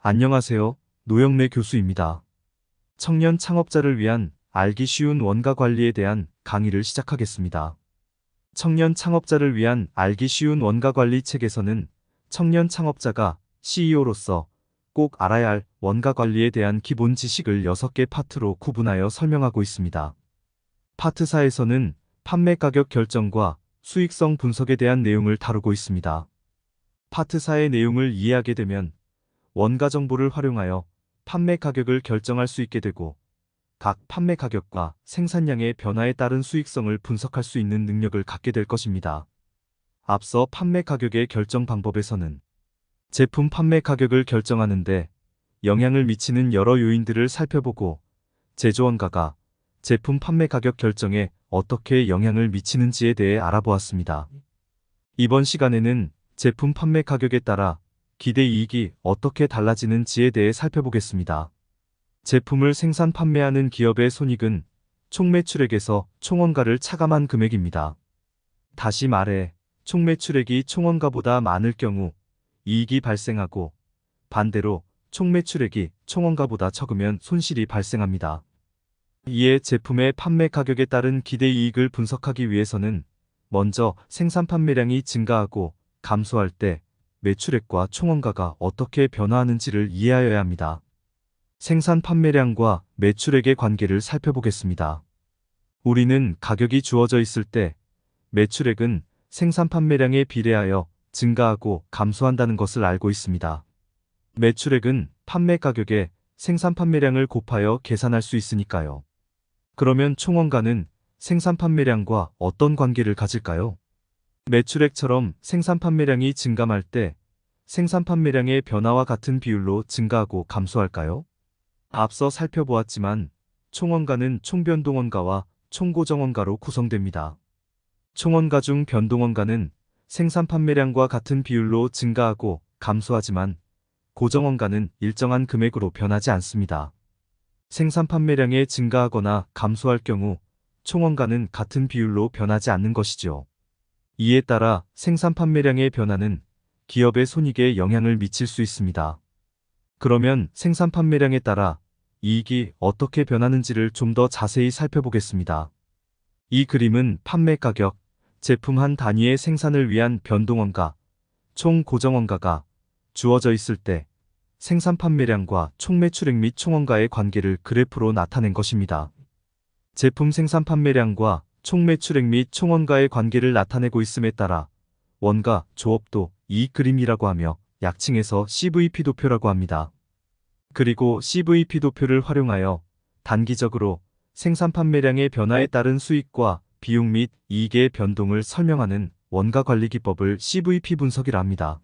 안녕하세요. 노영래 교수입니다. 청년 창업자를 위한 알기 쉬운 원가 관리에 대한 강의를 시작하겠습니다. 청년 창업자를 위한 알기 쉬운 원가 관리 책에서는 청년 창업자가 CEO로서 꼭 알아야 할 원가 관리에 대한 기본 지식을 6개 파트로 구분하여 설명하고 있습니다. 파트 4에서는 판매 가격 결정과 수익성 분석에 대한 내용을 다루고 있습니다. 파트 4의 내용을 이해하게 되면 원가 정보를 활용하여 판매 가격을 결정할 수 있게 되고 각 판매 가격과 생산량의 변화에 따른 수익성을 분석할 수 있는 능력을 갖게 될 것입니다. 앞서 판매 가격의 결정 방법에서는 제품 판매 가격을 결정하는데 영향을 미치는 여러 요인들을 살펴보고 제조원가가 제품 판매 가격 결정에 어떻게 영향을 미치는지에 대해 알아보았습니다. 이번 시간에는 제품 판매 가격에 따라 기대 이익이 어떻게 달라지는지에 대해 살펴보겠습니다. 제품을 생산 판매하는 기업의 손익은 총 매출액에서 총원가를 차감한 금액입니다. 다시 말해 총 매출액이 총원가보다 많을 경우 이익이 발생하고 반대로 총 매출액이 총원가보다 적으면 손실이 발생합니다. 이에 제품의 판매 가격에 따른 기대 이익을 분석하기 위해서는 먼저 생산 판매량이 증가하고 감소할 때 매출액과 총원가가 어떻게 변화하는지를 이해하여야 합니다. 생산 판매량과 매출액의 관계를 살펴보겠습니다. 우리는 가격이 주어져 있을 때 매출액은 생산 판매량에 비례하여 증가하고 감소한다는 것을 알고 있습니다. 매출액은 판매 가격에 생산 판매량을 곱하여 계산할 수 있으니까요. 그러면 총원가는 생산 판매량과 어떤 관계를 가질까요? 매출액처럼 생산 판매량이 증감할 때 생산 판매량의 변화와 같은 비율로 증가하고 감소할까요? 앞서 살펴보았지만 총원가는 총변동원가와 총고정원가로 구성됩니다. 총원가 중 변동원가는 생산 판매량과 같은 비율로 증가하고 감소하지만 고정원가는 일정한 금액으로 변하지 않습니다. 생산 판매량이 증가하거나 감소할 경우 총원가는 같은 비율로 변하지 않는 것이죠. 이에 따라 생산 판매량의 변화는 기업의 손익에 영향을 미칠 수 있습니다. 그러면 생산 판매량에 따라 이익이 어떻게 변하는지를 좀 더 자세히 살펴보겠습니다. 이 그림은 판매 가격, 제품 한 단위의 생산을 위한 변동원가, 총 고정원가가 주어져 있을 때 생산 판매량과 총 매출액 및 총원가의 관계를 그래프로 나타낸 것입니다. 제품 생산 판매량과 총 매출액 및 총원가의 관계를 나타내고 있음에 따라 원가, 조업도 이 그림이라고 하며 약칭해서 CVP 도표라고 합니다. 그리고 CVP 도표를 활용하여 단기적으로 생산 판매량의 변화에 따른 수익과 비용 및 이익의 변동을 설명하는 원가 관리 기법을 CVP 분석이라 합니다.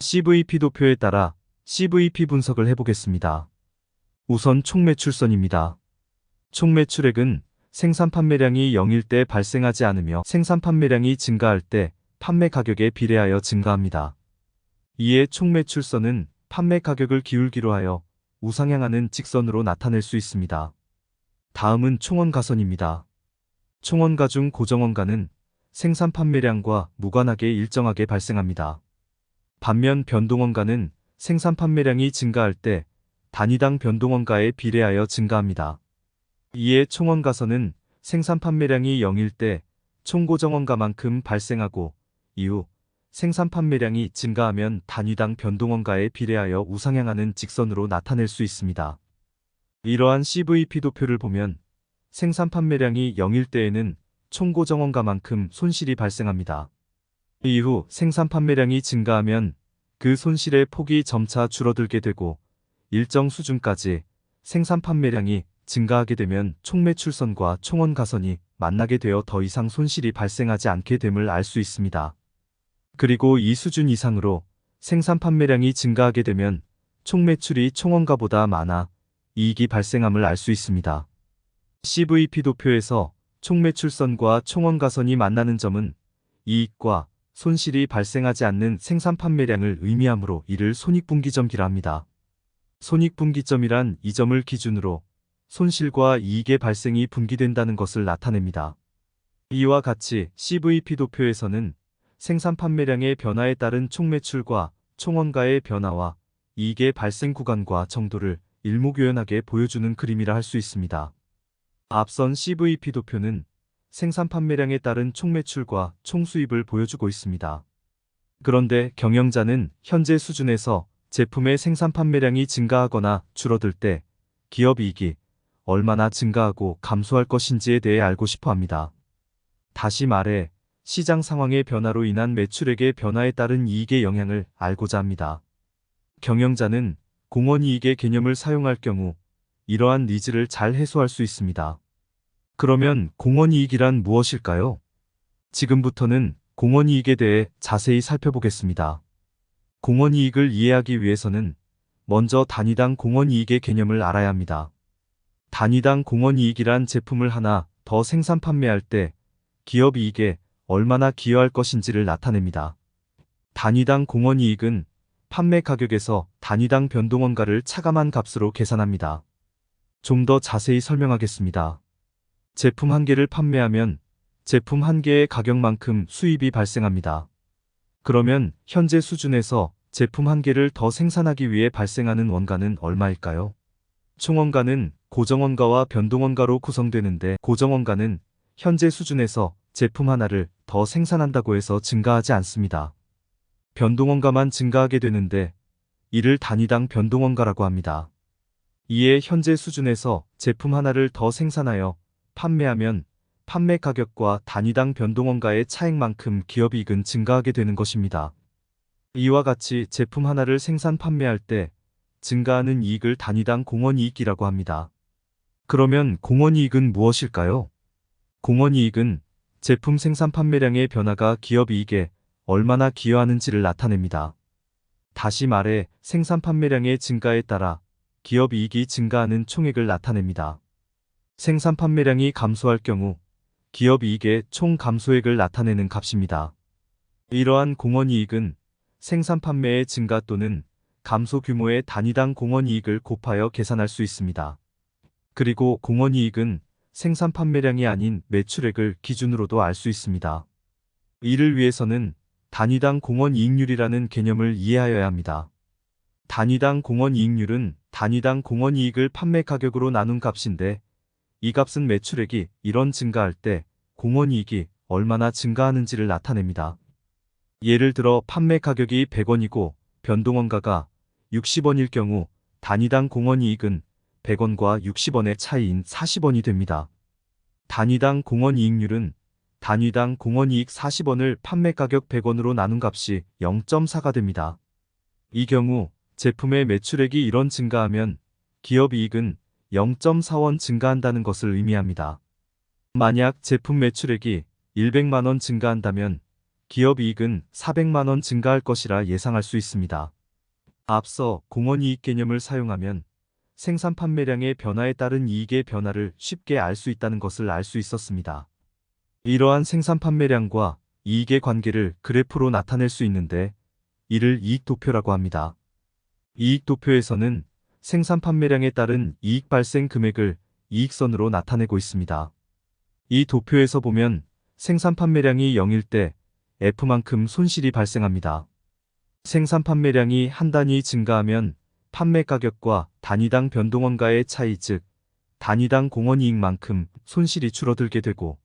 CVP 도표에 따라 CVP 분석을 해보겠습니다. 우선 총매출선입니다. 총매출액은 생산 판매량이 0일 때 발생하지 않으며 생산 판매량이 증가할 때 판매 가격에 비례하여 증가합니다. 이에 총매출선은 판매 가격을 기울기로 하여 우상향하는 직선으로 나타낼 수 있습니다. 다음은 총원가선입니다. 총원가 중 고정원가는 생산 판매량과 무관하게 일정하게 발생합니다. 반면 변동원가는 생산 판매량이 증가할 때 단위당 변동원가에 비례하여 증가합니다. 이에 총원가선은 생산 판매량이 0일 때 총고정원가만큼 발생하고 이후 생산 판매량이 증가하면 단위당 변동원가에 비례하여 우상향하는 직선으로 나타낼 수 있습니다. 이러한 CVP 도표를 보면 생산 판매량이 0일 때에는 총고정원가만큼 손실이 발생합니다. 이후 생산 판매량이 증가하면 그 손실의 폭이 점차 줄어들게 되고 일정 수준까지 생산 판매량이 증가하게 되면 총매출선과 총원가선이 만나게 되어 더 이상 손실이 발생하지 않게 됨을 알 수 있습니다. 그리고 이 수준 이상으로 생산 판매량이 증가하게 되면 총매출이 총원가보다 많아 이익이 발생함을 알 수 있습니다. CVP 도표에서 총매출선과 총원가선이 만나는 점은 이익과 손실이 발생하지 않는 생산 판매량을 의미하므로 이를 손익분기점기라 합니다. 손익분기점이란 이 점을 기준으로 손실과 이익의 발생이 분기된다는 것을 나타냅니다. 이와 같이 CVP 도표에서는 생산 판매량의 변화에 따른 총매출과 총원가의 변화와 이익의 발생 구간과 정도를 일목요연하게 보여주는 그림이라 할 수 있습니다. 앞선 CVP 도표는 생산 판매량에 따른 총 매출과 총 수입을 보여주고 있습니다. 그런데 경영자는 현재 수준에서 제품의 생산 판매량이 증가하거나 줄어들 때 기업 이익이 얼마나 증가하고 감소할 것인지에 대해 알고 싶어 합니다. 다시 말해 시장 상황의 변화로 인한 매출액의 변화에 따른 이익의 영향을 알고자 합니다. 경영자는 공원이익의 개념을 사용할 경우 이러한 니즈를 잘 해소할 수 있습니다. 그러면 공원이익이란 무엇일까요? 지금부터는 공원이익에 대해 자세히 살펴보겠습니다. 공원이익을 이해하기 위해서는 먼저 단위당 공원이익의 개념을 알아야 합니다. 단위당 공원이익이란 제품을 하나 더 생산 판매할 때 기업 이익에 얼마나 기여할 것인지를 나타냅니다. 단위당 공원이익은 판매 가격에서 단위당 변동원가를 차감한 값으로 계산합니다. 좀 더 자세히 설명하겠습니다. 제품 한 개를 판매하면 제품 한 개의 가격만큼 수입이 발생합니다. 그러면 현재 수준에서 제품 한 개를 더 생산하기 위해 발생하는 원가는 얼마일까요? 총원가는 고정원가와 변동원가로 구성되는데 고정원가는 현재 수준에서 제품 하나를 더 생산한다고 해서 증가하지 않습니다. 변동원가만 증가하게 되는데 이를 단위당 변동원가라고 합니다. 이에 현재 수준에서 제품 하나를 더 생산하여 판매하면 판매 가격과 단위당 변동원가의 차액만큼 기업이익은 증가하게 되는 것입니다. 이와 같이 제품 하나를 생산 판매할 때 증가하는 이익을 단위당 공원이익이라고 합니다. 그러면 공원이익은 무엇일까요? 공원이익은 제품 생산 판매량의 변화가 기업이익에 얼마나 기여하는지를 나타냅니다. 다시 말해 생산 판매량의 증가에 따라 기업이익이 증가하는 총액을 나타냅니다. 생산 판매량이 감소할 경우 기업이익의 총 감소액을 나타내는 값입니다. 이러한 공원이익은 생산 판매의 증가 또는 감소 규모의 단위당 공원이익을 곱하여 계산할 수 있습니다. 그리고 공원이익은 생산 판매량이 아닌 매출액을 기준으로도 알 수 있습니다. 이를 위해서는 단위당 공원이익률이라는 개념을 이해하여야 합니다. 단위당 공원이익률은 단위당 공원이익을 판매 가격으로 나눈 값인데 이 값은 매출액이 1원 증가할 때 공원이익이 얼마나 증가하는지를 나타냅니다. 예를 들어 판매 가격이 100원이고 변동원가가 60원일 경우 단위당 공원이익은 100원과 60원의 차이인 40원이 됩니다. 단위당 공원이익률은 단위당 공원이익 40원을 판매 가격 100원으로 나눈 값이 0.4가 됩니다. 이 경우 제품의 매출액이 1원 증가하면 기업이익은 0.4원 증가한다는 것을 의미합니다. 만약 제품 매출액이 100만원 증가한다면 기업이익은 400만원 증가할 것이라 예상할 수 있습니다. 앞서 공원이익 개념을 사용하면 생산 판매량의 변화에 따른 이익의 변화를 쉽게 알 수 있다는 것을 알 수 있었습니다. 이러한 생산 판매량과 이익의 관계를 그래프로 나타낼 수 있는데 이를 이익도표라고 합니다. 이익도표에서는 생산 판매량에 따른 이익 발생 금액을 이익선으로 나타내고 있습니다. 이 도표에서 보면 생산 판매량이 0일 때 F만큼 손실이 발생합니다. 생산 판매량이 한 단위 증가하면 판매 가격과 단위당 변동원가의 차이 즉 단위당 공원이익만큼 손실이 줄어들게 되고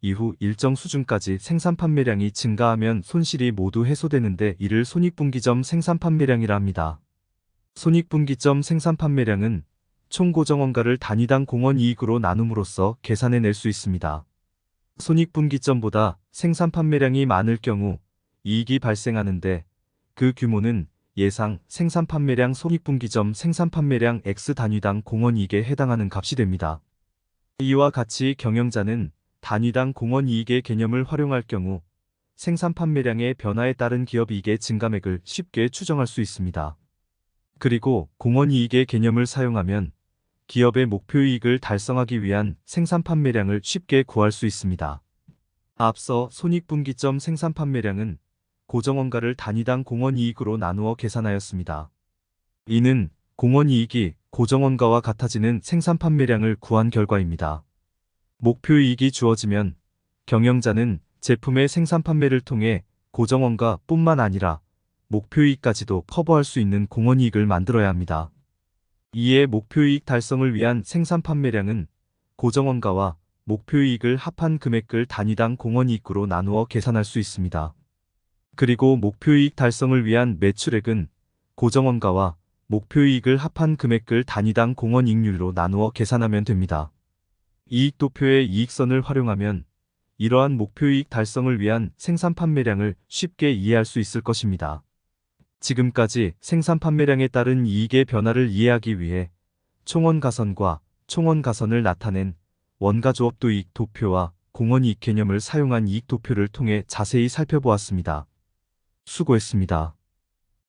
이후 일정 수준까지 생산 판매량이 증가하면 손실이 모두 해소되는데 이를 손익분기점 생산 판매량이라 합니다. 손익분기점 생산 판매량은 총 고정원가를 단위당 공원이익으로 나눔으로써 계산해낼 수 있습니다. 손익분기점보다 생산 판매량이 많을 경우 이익이 발생하는데 그 규모는 예상 생산 판매량 손익분기점 생산 판매량 X 단위당 공원이익에 해당하는 값이 됩니다. 이와 같이 경영자는 단위당 공원이익의 개념을 활용할 경우 생산 판매량의 변화에 따른 기업이익의 증가액을 쉽게 추정할 수 있습니다. 그리고 공원이익의 개념을 사용하면 기업의 목표이익을 달성하기 위한 생산 판매량을 쉽게 구할 수 있습니다. 앞서 손익분기점 생산 판매량은 고정원가를 단위당 공원이익으로 나누어 계산하였습니다. 이는 공원이익이 고정원가와 같아지는 생산 판매량을 구한 결과입니다. 목표이익이 주어지면 경영자는 제품의 생산 판매를 통해 고정원가 뿐만 아니라 목표이익까지도 커버할 수 있는 공원이익을 만들어야 합니다. 이에 목표이익 달성을 위한 생산 판매량은 고정원가와 목표이익을 합한 금액을 단위당 공원이익으로 나누어 계산할 수 있습니다. 그리고 목표이익 달성을 위한 매출액은 고정원가와 목표이익을 합한 금액을 단위당 공원이익률로 나누어 계산하면 됩니다. 이익도표의 이익선을 활용하면 이러한 목표이익 달성을 위한 생산 판매량을 쉽게 이해할 수 있을 것입니다. 지금까지 생산 판매량에 따른 이익의 변화를 이해하기 위해 총원가선과 총원가선을 나타낸 원가조합도이익 도표와 공원이익 개념을 사용한 이익도표를 통해 자세히 살펴보았습니다. 수고했습니다.